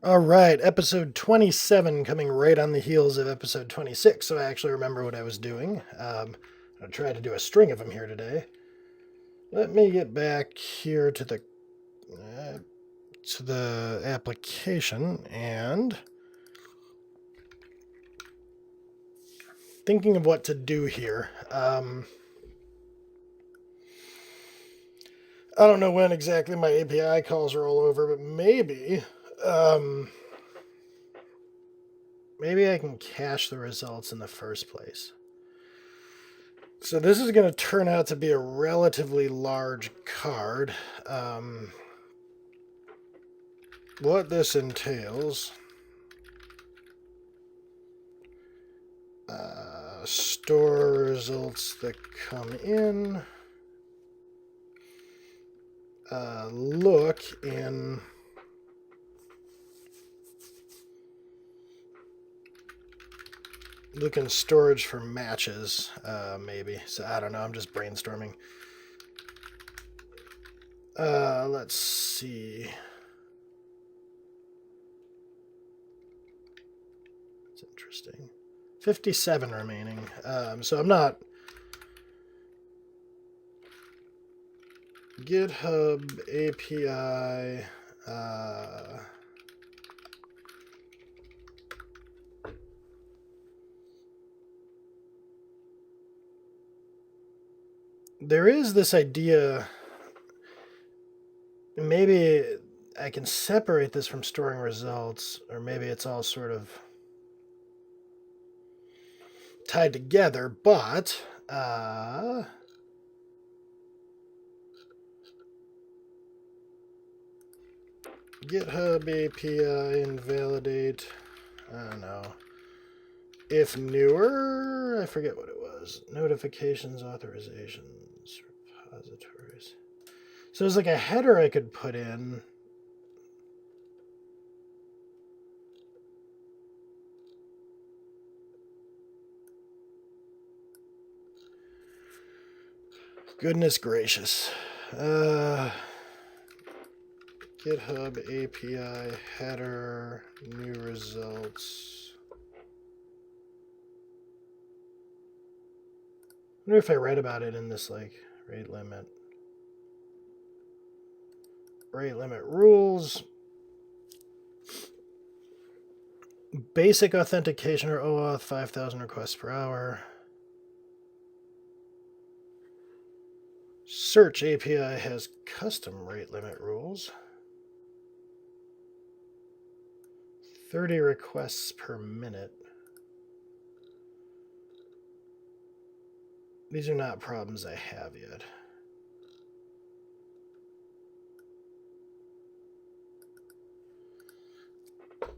All right, episode 27 coming right on the heels of episode 26, so I actually remember what I was doing. I'll try to do a string of them here today. Let me get back here to the application and thinking of what to do here. I don't know when exactly my API calls roll over, but um, maybe I can cache the results in the first place. So this is going to turn out to be a relatively large card. What this entails, store results that come in, look in storage for matches, maybe. So I don't know, I'm just brainstorming. Let's see. It's interesting. 57 remaining. So I'm not. GitHub API. There is this idea. Maybe I can separate this from storing results, or maybe it's all sort of tied together, but GitHub API invalidate. I don't know. If newer, I forget what it was. Notifications, authorizations, repositories. So there's like a header I could put in. Goodness gracious. GitHub API header, new results. I wonder if I read about it in this like rate limit. Rate limit rules. Basic authentication or OAuth 5,000 requests per hour. Search API has custom rate limit rules. 30 requests per minute. These are not problems I have yet.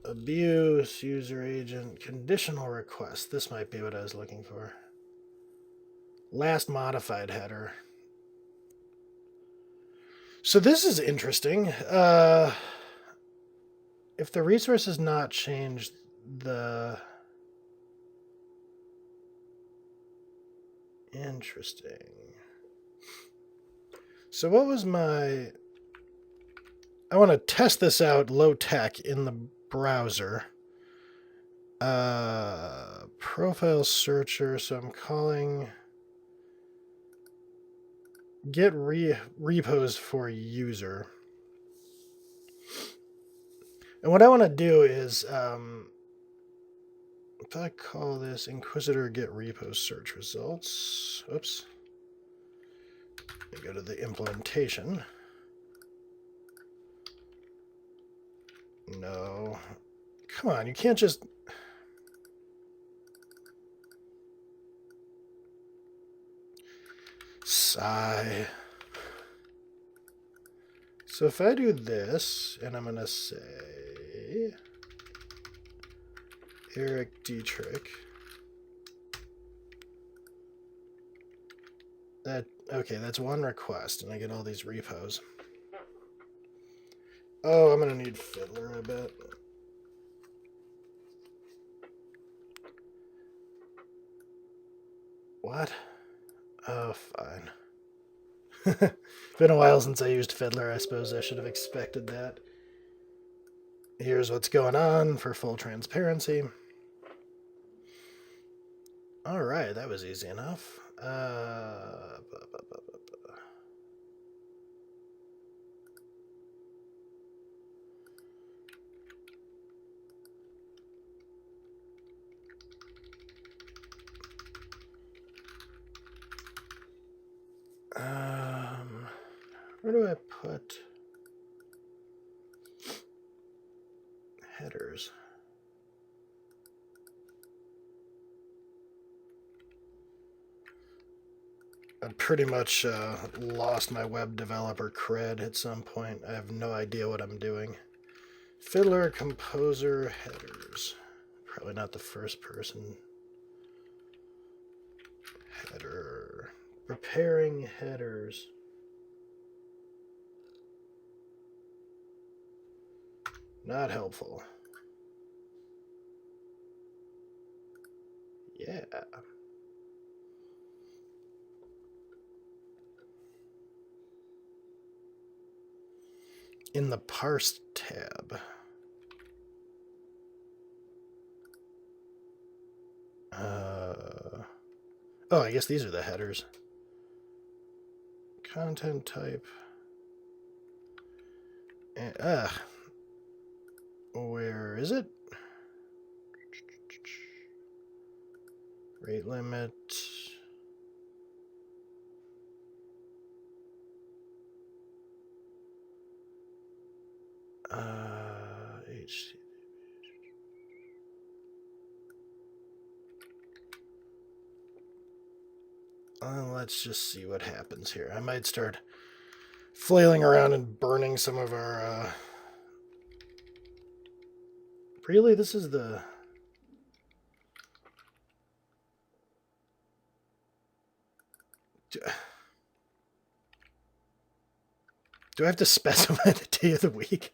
Abuse, user agent, conditional request. This might be what I was looking for. Last modified header. So this is interesting. If the resource has not changed, interesting. So what was I want to test this out low tech in the browser. Profile searcher. So I'm calling get repos for user. And what I want to do is, if I call this Inquisitor get repo search results, oops, I go to the implementation. No, come on, you can't just. Sigh. So if I do this, and I'm going to say Eric Dietrich, okay, that's one request, and I get all these repos. Oh, I'm going to need Fiddler, I bet. What? Oh, fine. Been a while since I used Fiddler. I suppose I should have expected that. Here's what's going on for full transparency. All right, that was easy enough. Where do I put headers? I pretty much lost my web developer cred at some point. I have no idea what I'm doing. Fiddler, composer, headers. Probably not the first person. Header. Preparing headers. Not helpful. Yeah. In the parse tab. Oh, I guess these are the headers. Content type. And, where is it? Rate limit. HTTP. Let's just see what happens here. I might start flailing around and burning some of our... Really? This is the... Do I have to specify the day of the week?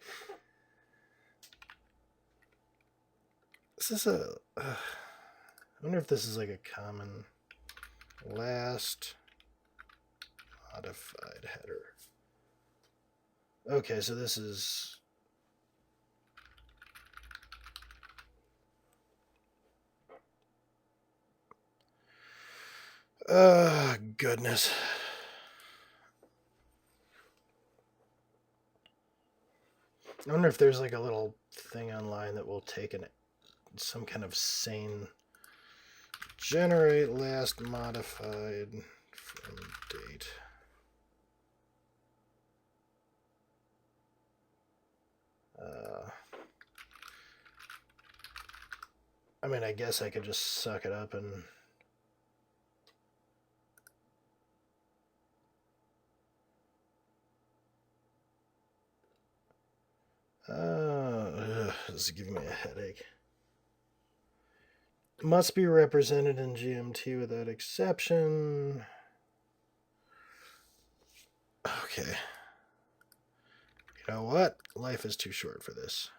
This is a... I wonder if this is like a common... Last modified header. Okay, so this is... goodness. I wonder if there's like a little thing online that will take some kind of sane... Generate last modified from date. I mean, I guess I could just suck it up and... this is giving me a headache. Must be represented in GMT without exception. Okay. You know what? Life is too short for this.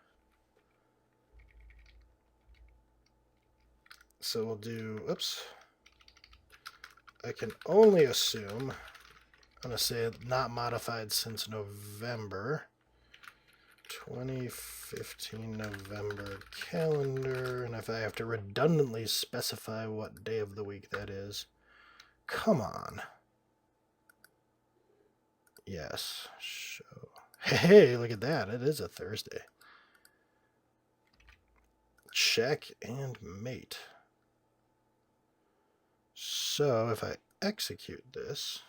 So we'll do... Oops. I can only assume... I'm going to say not modified since November. 2015 November calendar, and if I have to redundantly specify what day of the week that is, come on. Yes, show. Hey, look at that. It is a Thursday. Check and mate. So if I execute this,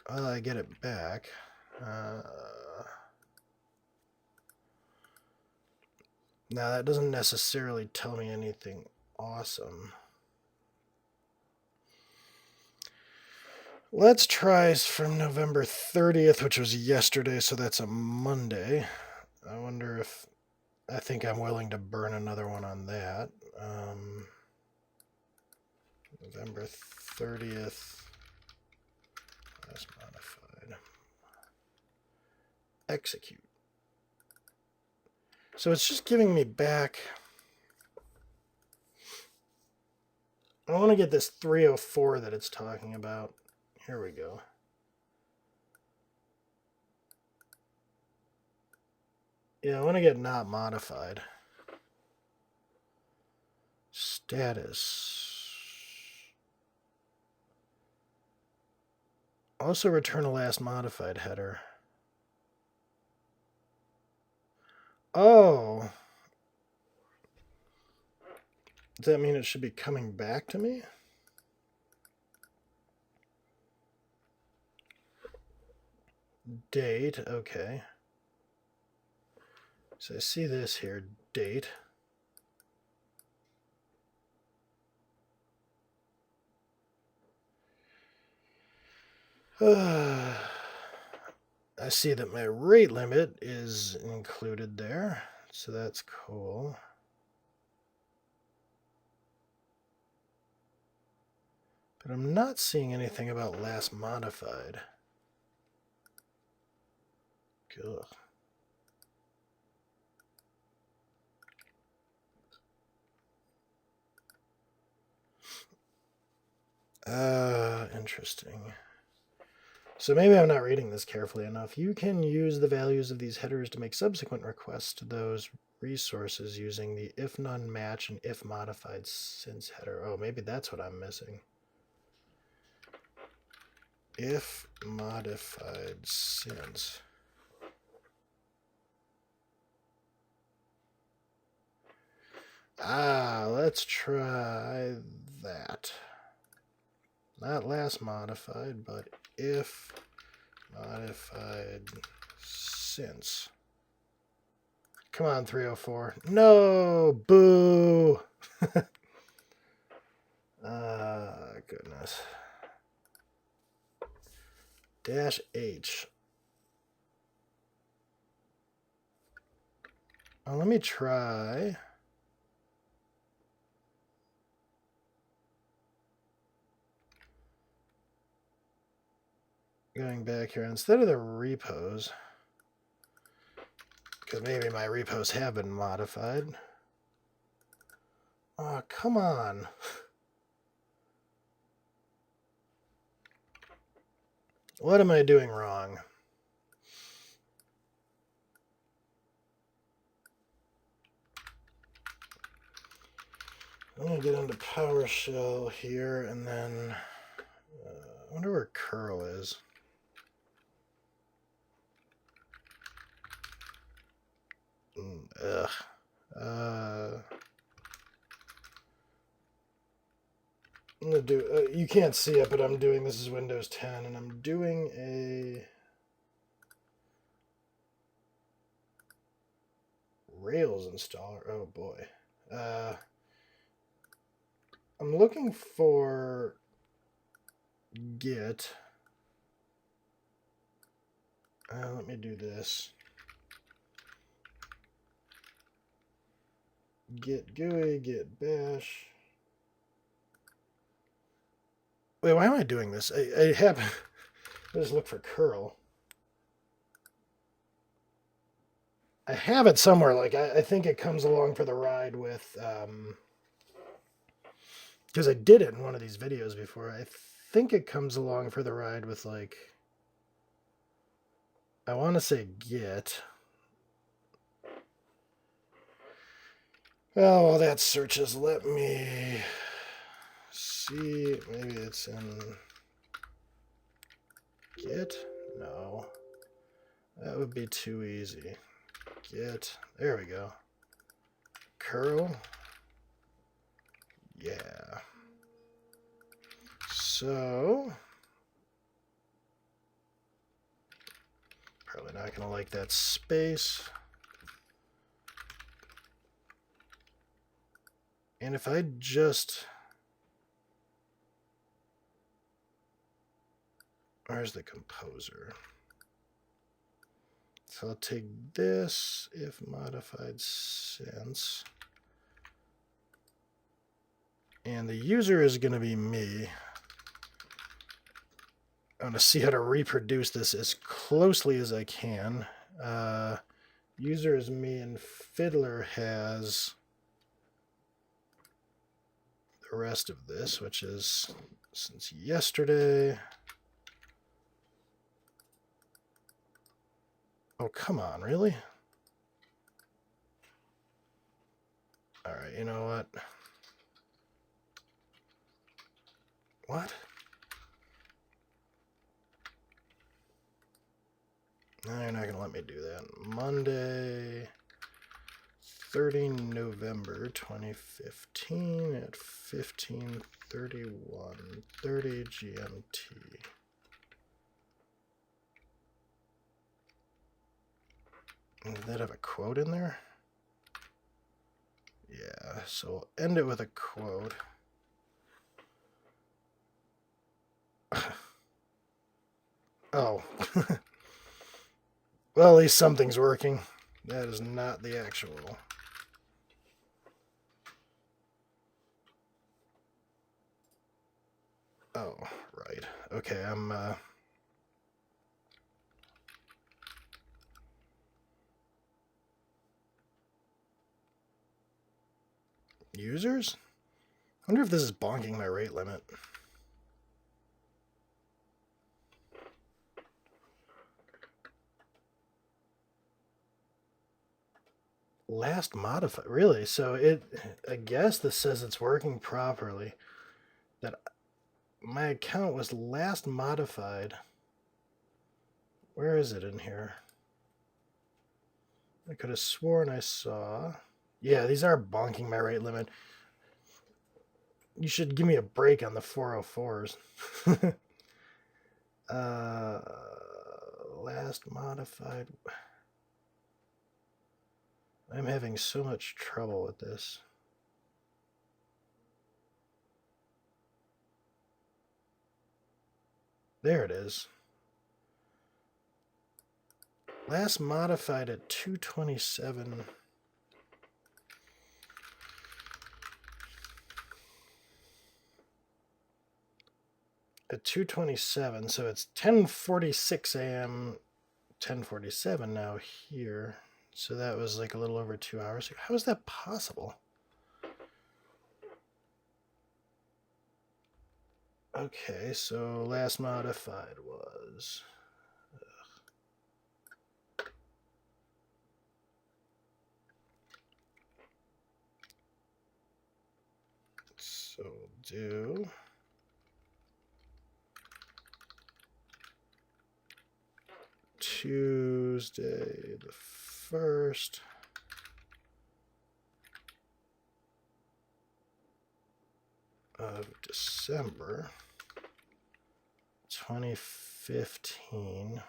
well, I get it back. Now, that doesn't necessarily tell me anything awesome. Let's try from November 30th, which was yesterday, so that's a Monday. I wonder if... I think I'm willing to burn another one on that. November 30th. Last modified. Execute. So it's just giving me back... I want to get this 304 that it's talking about. Here we go. Yeah, I want to get not modified. Status. Also return a last modified header. Oh. Does that mean it should be coming back to me? Date, okay. So I see this here, date. I see that my rate limit is included there, so that's cool. But I'm not seeing anything about last modified. Ugh. Interesting. So maybe I'm not reading this carefully enough. You can use the values of these headers to make subsequent requests to those resources using the if none match and if modified since header. Oh, maybe that's what I'm missing. If modified since. Let's try that. Not last modified, but if modified since. Come on, 304. No! Boo! Goodness. Dash H. Oh, let me try. Going back here, instead of the repos, because maybe my repos have been modified. Oh, come on. What am I doing wrong? I'm going to get into PowerShell here, and then I wonder where curl is. Ugh. I'm gonna do. You can't see it, but I'm doing. This is Windows 10, and I'm doing a Rails installer. Oh boy. I'm looking for Git. Let me do this. Git GUI, Git bash. Wait, why am I doing this? I have. Let's look for curl. I have it somewhere. Like I think it comes along for the ride with. Because I did it in one of these videos before. I think it comes along for the ride with like. I want to say Git. Oh, well, that searches. Let me see. Maybe it's in Git? No. That would be too easy. Git. There we go. Curl. Yeah. So. Probably not going to like that space. And if I just... Where's the composer? So I'll take this, if modified since. And the user is going to be me. I'm going to see how to reproduce this as closely as I can. User is me, and Fiddler has the rest of this, which is since yesterday. Oh, come on, really? All right, you know what? What? No, you're not going to let me do that. Monday, 30 November 2015 at 15:31:30 GMT. Did that have a quote in there? Yeah, so we'll end it with a quote. Oh. Well, at least something's working. That is not the actual. Oh, right. Okay, I'm users? I wonder if this is bonking my rate limit. Last modified, really? So I guess this says it's working properly. That my account was last modified. Where is it in here? I could have sworn I saw. Yeah, these are bonking my rate limit. You should give me a break on the 404s. Last modified. I'm having so much trouble with this. There it is. Last modified at 227. At 227, so it's 10:46 a.m. 10:47 now here. So that was like a little over 2 hours. How is that possible? Okay, so last modified was... So do... Tuesday the 1st of December 2015.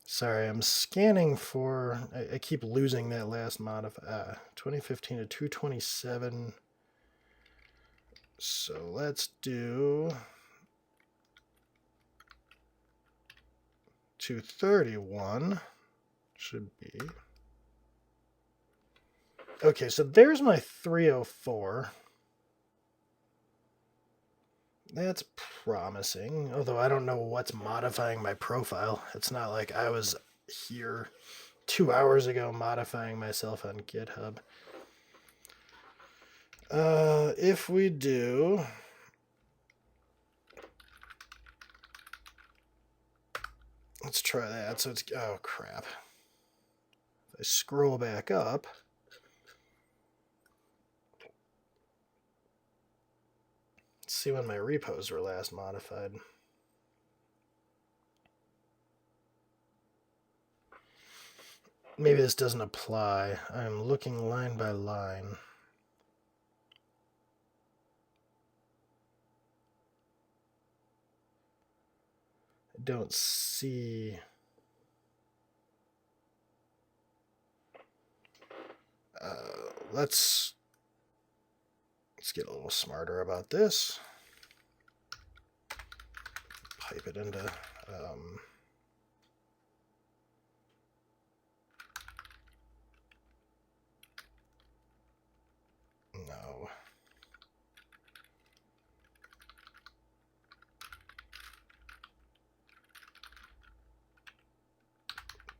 Sorry, I'm scanning for... I keep losing that last modify. 2015 to 227. So let's do 231. Should be. Okay, so there's my 304. That's promising, although I don't know what's modifying my profile. It's not like I was here 2 hours ago modifying myself on GitHub. If we do... Let's try that. So it's... Oh, crap. If I scroll back up... Let's see when my repos were last modified. Maybe this doesn't apply. I'm looking line by line. I don't see... Let's get a little smarter about this. Pipe it into... no.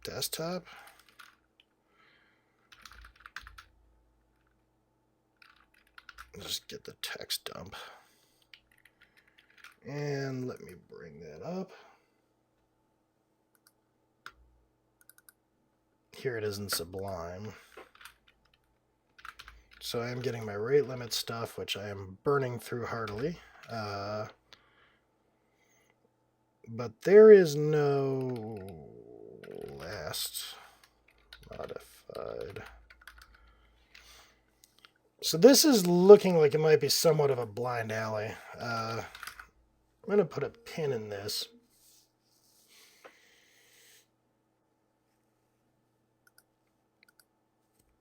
Desktop. Just get the text dump. And let me bring that up. Here it is in Sublime. So I am getting my rate limit stuff, which I am burning through heartily. But there is no last modified. So this is looking like it might be somewhat of a blind alley. I'm going to put a pin in this.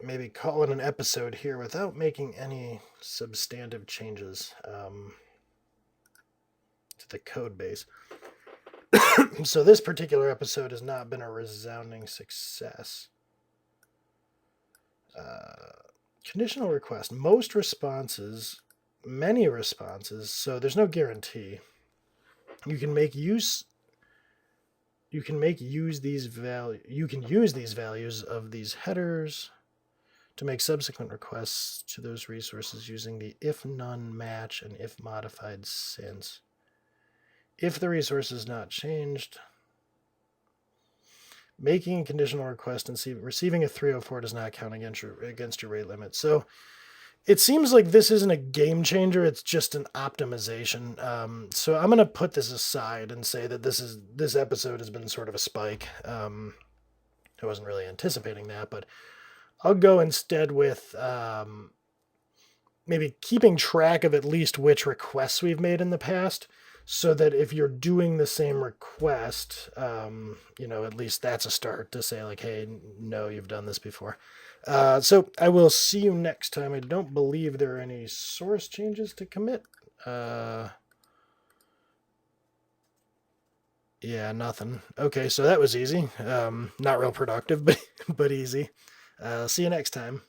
Maybe call it an episode here without making any substantive changes to the code base. So this particular episode has not been a resounding success. Conditional request. Most responses, many responses, so there's no guarantee. You can use these values of these headers to make subsequent requests to those resources using the if none match and if modified since. If the resource is not changed, making a conditional request and receiving a 304 does not count against your rate limit. So it seems like this isn't a game changer. It's just an optimization. So I'm going to put this aside and say that this episode has been sort of a spike. I wasn't really anticipating that, but I'll go instead with maybe keeping track of at least which requests we've made in the past, so that if you're doing the same request, at least that's a start to say like, hey, no, you've done this before. So I will see you next time. I don't believe there are any source changes to commit. Yeah, nothing. Okay, so that was easy. Not real productive, but easy. See you next time.